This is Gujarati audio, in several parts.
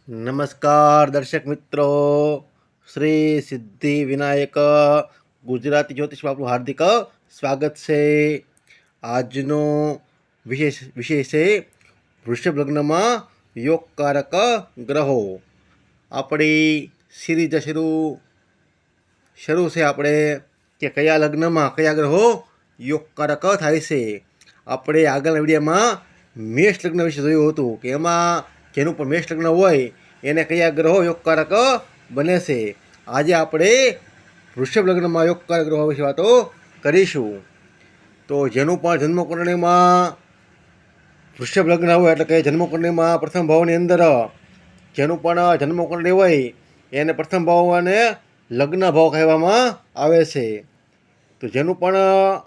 નમસ્કાર દર્શક મિત્રો, શ્રી સિદ્ધિ વિનાયક ગુજરાતી જ્યોતિષમાં આપણું હાર્દિક સ્વાગત છે. આજનો વિષય છે વૃષભ લગ્નમાં યોગકારક ગ્રહો. આપણી સિરીઝ શરૂ છે આપણે કે કયા લગ્નમાં કયા ગ્રહો યોગકારક થાય છે. આપણે આગળના વિડીયોમાં મેષ લગ્ન વિશે જોયું હતું કે એમાં જેનું પણ મેષ લગ્ન હોય એને કયા ગ્રહો યોગકારક બને છે. આજે આપણે વૃષભ લગ્નમાં યોગકારક ગ્રહો વિશે વાતો કરીશું. તો જેનું પણ જન્મકુંડળીમાં વૃષભ લગ્ન હોય એટલે કે જન્મકુંડળીમાં પ્રથમ ભાવની અંદર જેનું પણ જન્મકુંડળી હોય એને પ્રથમ ભાવ અને લગ્ન ભાવ કહેવામાં આવે છે. તો જેનું પણ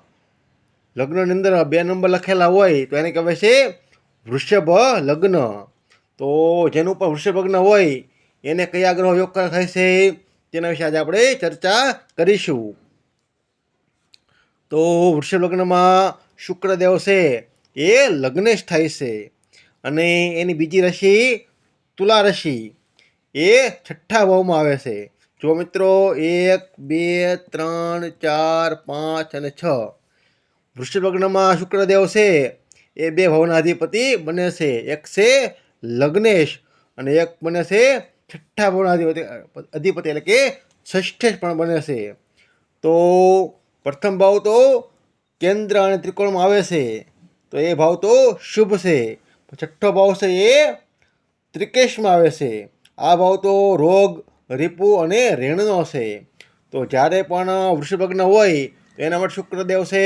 લગ્નની અંદર 2 નંબર લખેલા હોય તો એને કહેવાય છે વૃષભ લગ્ન. તો જેનું પણ વૃષભ લગ્ન હોય એને કયા ગ્રહો યોગકારક થાય છે તેના વિશે આજે આપણે ચર્ચા કરીશું. તો વૃષભ લગ્નમાં શુક્રદેવ છે એ લગ્નેશ થાય છે અને એની બીજી રાશિ તુલા રાશિ એ છઠ્ઠા ભાવમાં આવે છે. જો મિત્રો 1, 2, 3, 4, 5 અને 6 વૃષભ લગ્નમાં શુક્રદેવ છે એ 2 ભાવના અધિપતિ બને છે. એક છે લગ્નેશ અને એક બને છે છઠ્ઠા ભાવના અધિપતિ એટલે કે ષષ્ઠેશ પણ બને છે. તો પ્રથમ ભાવ તો કેન્દ્ર અને ત્રિકોણમાં આવે છે તો એ ભાવ તો શુભ છે. છઠ્ઠો ભાવ છે એ ત્રિકેશમાં આવે છે. આ ભાવ તો રોગ, રીપુ અને ઋણનો છે. તો જ્યારે પણ વૃષભ લગ્ન હોય તો એના માટે શુક્રદેવ છે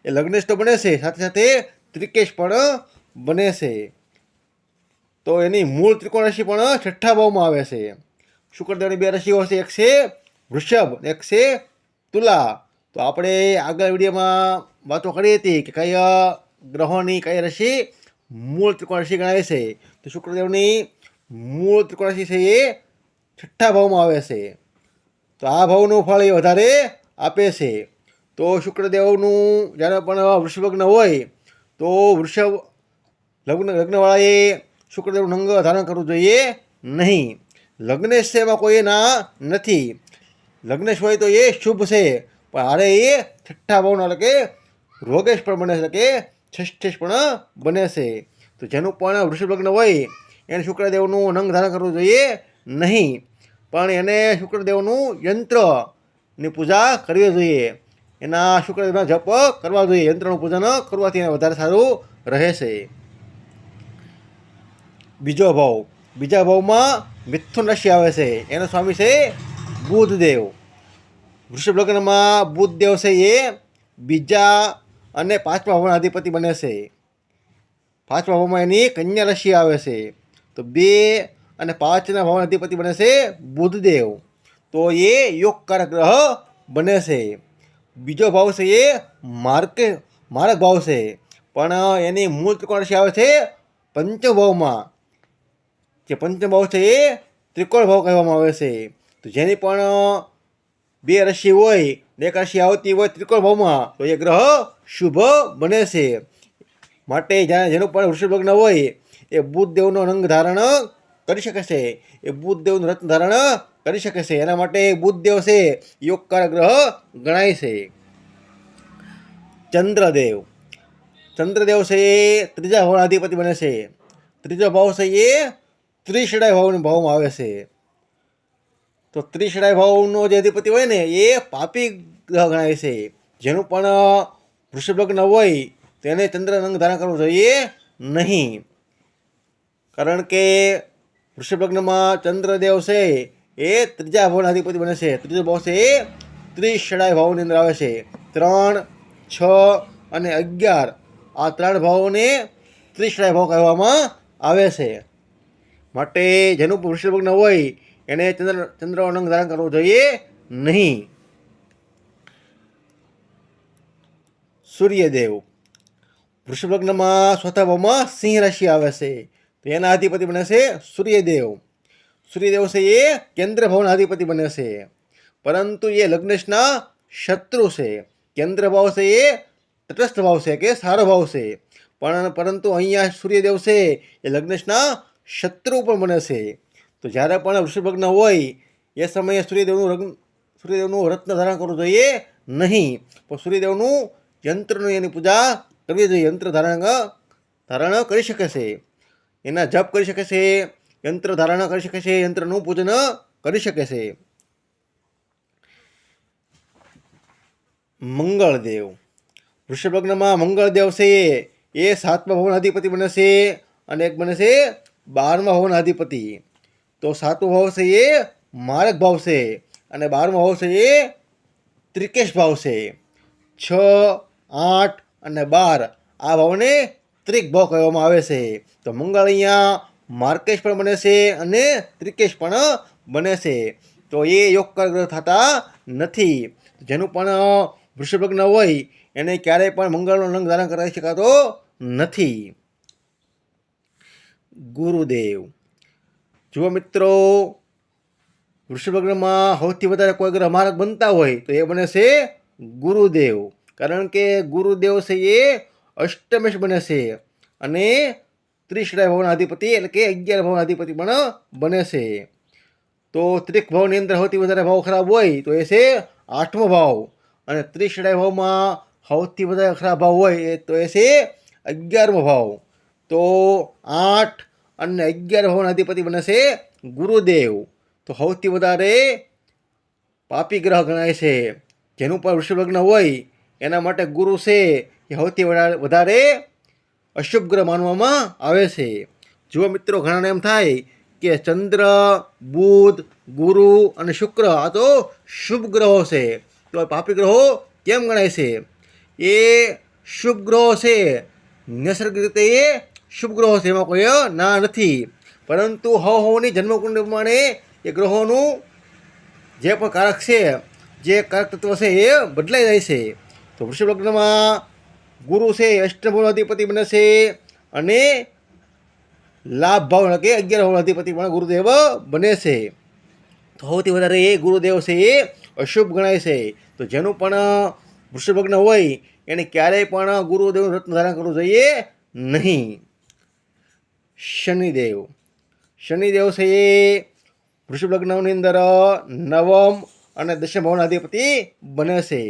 એ લગ્નેશ તો બને છે, સાથે સાથે ત્રિકેશ પણ બને છે. તો એની મૂળ ત્રિકોણ રાશિ પણ છઠ્ઠા ભાવમાં આવે છે. શુક્રદેવની 2 રાશિઓ છે, એક છે વૃષભ, એક છે તુલા. તો આપણે આગળ વિડીયોમાં વાતો કરી હતી કે કયા ગ્રહોની કઈ રાશિ મૂળ ત્રિકોણ રાશિ ગણાય છે. તો શુક્રદેવની મૂળ ત્રિકોણ રાશિ છે એ છઠ્ઠા ભાવમાં આવે છે. તો આ ભાવનું ફળ એ વધારે આપે છે. તો શુક્રદેવનું જ્યારે પણ વૃષભ લગ્ન હોય તો વૃષભ લગ્નવાળાએ શુક્રદેવનું અંગ ધારણ કરવું જોઈએ નહીં. લગ્નેશ છે એમાં કોઈ ના નથી. લગ્નેશ હોય તો એ શુભ છે પણ હારે એ છઠ્ઠા ભાવનો એટલે કે રોગેશ પણ બને છે, એટલે કે ષષ્ઠેશ પણ બને છે. તો જેનું પણ વૃષભ લગ્ન હોય એને શુક્રદેવનું અંગ ધારણ કરવું જોઈએ નહીં, પણ એને શુક્રદેવનું યંત્રની પૂજા કરવી જોઈએ. એના શુક્રદેવના જપ કરવા જોઈએ. યંત્રનું પૂજન કરવાથી એને વધારે સારું રહે છે. બીજા ભાવમાં મિથુન રાશિ આવે છે. એનો સ્વામી છે બુધદેવ. વૃષભ લગ્નમાં બુધદેવ છે એ બીજા અને 5મા ભાવના અધિપતિ બને છે. 5મા ભાવમાં એની કન્યા રાશિ આવે છે. તો 2 અને 5ના ભાવના અધિપતિ બને છે બુધદેવ. તો એ યોગકારક ગ્રહ બને છે. બીજો ભાવ છે એ માર્ગ ભાવ છે પણ એની મૂળ ત્રિકોણ રાશિ આવે છે પંચમ ભાવમાં. જે પંચમ ભાવ છે એ ત્રિકોણ ભાવ કહેવામાં આવે છે. તો જેની પણ 2 રાશિ હોય, એક રાશિ આવતી હોય ત્રિકોણ ભાવમાં તો એ ગ્રહ શુભ બને છે. માટે જેનું પણ વૃષભ લગ્ન હોય એ બુધદેવનો રંગ ધારણ કરી શકે છે, એ બુધદેવનું રત્ન ધારણ કરી શકે છે. એના માટે બુધદેવ છે યોગકારક ગ્રહ ગણાય છે. ચંદ્રદેવ છે એ 3જા ભાવના અધિપતિ બને છે. 3જો ભાવ છે એ ત્રિશડાય ભાવમાં આવે છે. તો ત્રિશડાય ભાવનો જે અધિપતિ હોય ને એ પાપી ગ્રહ ગણાય છે. જેનું પણ વૃષભ લગ્ન હોય તો એને ચંદ્ર રંગ ધારણ કરવું જોઈએ નહીં, કારણ કે વૃષભ લગ્નમાં ચંદ્રદેવ છે એ 3જા ભાવના અધિપતિ બને છે. 3જો ભાવ છે એ ત્રિશડાય ભાવની અંદર આવે છે. 3, 6 અને 11 આ 3 ભાવોને ત્રિશડાય ભાવ કહેવામાં આવે છે. માટે જેનું વૃષભ લગ્ન હોય એને ચંદ્રનો રંગ ધારણ કરવો જોઈએ નહીં. સૂર્યદેવ વૃષભ લગ્નમાં 4થા ભાવમાં સિંહ રાશિ આવે છે. તો એના અધિપતિ બને છે સૂર્યદેવ. સૂર્યદેવ છે એ કેન્દ્ર ભાવના અધિપતિ બને છે, પરંતુ એ લગ્નેશના શત્રુ છે. કેન્દ્ર ભાવ છે એ તટસ્થ ભાવ છે કે સારો ભાવ છે, પરંતુ અહીંયા સૂર્યદેવ છે એ લગ્નેશના શત્રુ પણ બને છે. તો જ્યારે પણ વૃષભ લગ્ન હોય એ સમયે સૂર્યદેવનું રત્ન ધારણ કરવું જોઈએ નહીં, પણ સૂર્યદેવનું યંત્રનું એની પૂજા કરવી જોઈએ. યંત્ર ધારણ કરી શકે છે, એના જપ કરી શકે છે, યંત્ર ધારણ કરી શકે છે, યંત્રનું પૂજન કરી શકે છે. મંગળદેવ, વૃષભ લગ્નમાં મંગળદેવ છે એ 7મા ભાવના અધિપતિ બને છે અને એક બને છે 12મા ભાવના અધિપતિ. તો 7મો ભાવ છે એ મારક ભાવ છે અને 12મો ભાવ છે એ ત્રિકેશ ભાવ છે. 6, 8 અને 12 આ ભાવને ત્રિક ભાવ કહેવામાં આવે છે. તો મંગળ અહીંયા માર્કેશ પણ બને છે અને ત્રિકેશ પણ બને છે. તો એ યોગકાર ગ્રહ થતા નથી. જેનું પણ વૃષભ લગ્ન હોય એને ક્યારેય પણ મંગળનો રંગ ધારણ કરાવી શકાતો નથી. ગુરુદેવ, જુઓ મિત્રો, વૃષભ લગ્નમાં સૌથી વધારે કોઈ ગ્રહ મારક બનતા હોય તો એ બને છે ગુરુદેવ. કારણ કે ગુરુદેવ છે એ અષ્ટમેશ બને છે અને ત્રિશ્રાય ભાવના અધિપતિ એટલે કે 11 ભાવના અધિપતિ પણ બને છે. તો ત્રિક ભાવની અંદર સૌથી વધારે ભાવ ખરાબ હોય તો એ છે 8મો ભાવ અને ત્રિશ્રાય ભાવમાં સૌથી વધારે ખરાબ ભાવ હોય તો એ છે 11મો ભાવ. તો 8 અને 11 ભાવના અધિપતિ બને છે ગુરુદેવ. તો સૌથી વધારે પાપી ગ્રહ ગણાય છે. જેનું પણ વૃષભ લગ્ન હોય એના માટે ગુરુ છે એ સૌથી વધારે અશુભ ગ્રહ માનવામાં આવે છે. જુઓ મિત્રો, ઘણાને એમ થાય કે ચંદ્ર, બુધ, ગુરુ અને શુક્ર આ તો શુભ ગ્રહો છે, તો પાપી ગ્રહો કેમ ગણાય છે? એ શુભ ગ્રહો છે, નૈસર્ગિક રીતે એ શુભ ગ્રહો છે, એમાં કોઈ ના નથી. પરંતુ હવની જન્મકુંડ પ્રમાણે એ ગ્રહોનું જે પણ કારક છે, જે કારક તત્વ છે એ બદલાઈ જાય છે. તો વૃષભ લગ્નમાં ગુરુ છે અષ્ટમ ભાવનો અધિપતિ બને છે અને લાભ ભાવ એટલે કે 11 ભાવનો અધિપતિ પણ ગુરુદેવ બને છે. તો સૌથી વધારે એ ગુરુદેવ છે એ અશુભ ગણાય છે. તો જેનું પણ વૃષભ લગ્ન હોય એને ક્યારેય પણ ગુરુદેવનું રત્ન ધારણ કરવું જોઈએ નહીં. શનિદેવ, શનિદેવ છે એ વૃષભ લગ્નની અંદર 9મ અને 10મ ભાવના અધિપતિ બને છે.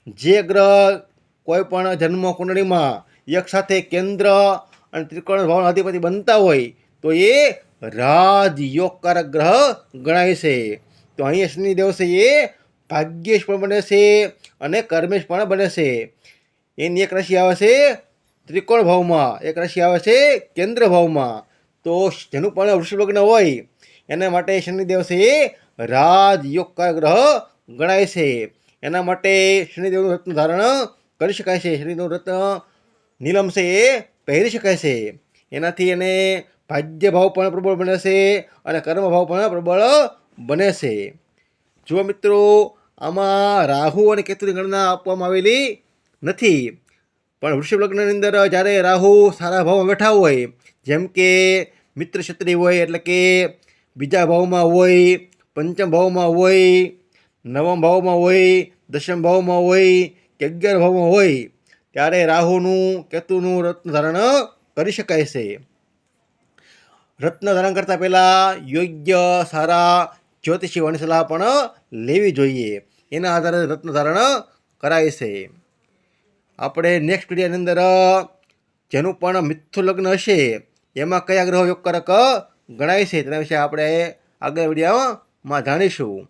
જે ગ્રહ કોઈ પણ જન્મ કુંડળીમાં એક સાથે કેન્દ્ર અને ત્રિકોણ ભાવના અધિપતિ બનતા હોય તો એ રાજયોગકારક ગ્રહ ગણાય છે. તો અહીંયા શનિદેવ છે એ ભાગ્યેશ પણ બને છે અને કર્મેશ પણ બને છે. એની એક રાશિ આવે છે ત્રિકોણ ભાવમાં, એક રાશિ આવે છે કેન્દ્ર ભાવમાં. તો જેનું પણ વૃષભ લગ્ન હોય એના માટે શનિદેવ છે એ રાજયોગકારક ગ્રહ ગણાય છે. એના માટે શનિદેવનું રત્ન ધારણ કરી શકાય છે. શનિદેવનું રત્ન નીલમ છે એ પહેરી શકાય છે. એનાથી એને ભાગ્ય ભાવ પણ પ્રબળ બને છે અને કર્મ ભાવ પણ પ્રબળ બને છે. જુઓ મિત્રો, આમાં રાહુ અને કેતુની ગણના આપવામાં આવેલી નથી, પણ વૃષભ લગ્નની અંદર જ્યારે રાહુ સારા ભાવમાં બેઠા હોય, જેમ કે મિત્ર ક્ષત્રિય હોય એટલે કે બીજા ભાવમાં હોય, પંચમ ભાવમાં હોય, 9મ ભાવમાં હોય, 10મ ભાવમાં હોય કે 11 ભાવમાં હોય ત્યારે રાહુનું કેતુનું રત્ન ધારણ કરી શકાય છે. રત્ન ધારણ કરતાં પહેલાં યોગ્ય સારા જ્યોતિષીઓની સલાહ પણ લેવી જોઈએ. એના આધારે રત્ન ધારણ કરાય છે. આપણે નેક્સ્ટ વિડીયોની અંદર જેનું પણ મિથુન લગ્ન હશે એમાં કયા ગ્રહો યોગકારક ગણાય છે તેના વિશે આપણે આગળ વિડીયોમાં જાણીશું.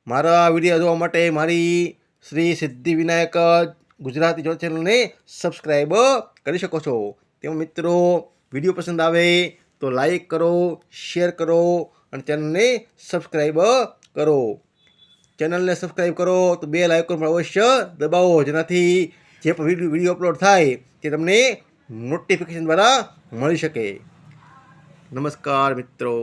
મારા વિડીયો જોવા માટે મારી શ્રી સિદ્ધિ વિનાયક ગુજરાતી જ્યોતિષ ચેનલને સબસ્ક્રાઈબ કરી શકો છો. તેમાં મિત્રો વિડીયો પસંદ આવે તો લાઈક કરો, શેર કરો અને ચેનલને સબસ્ક્રાઈબ કરો. ચેનલને સબસ્ક્રાઈબ કરો તો બેલ આઇકોન પર અવશ્ય દબાવો, જેનાથી જે પણ વિડીયો અપલોડ થાય તે તમને નોટિફિકેશન દ્વારા મળી શકે. નમસ્કાર મિત્રો.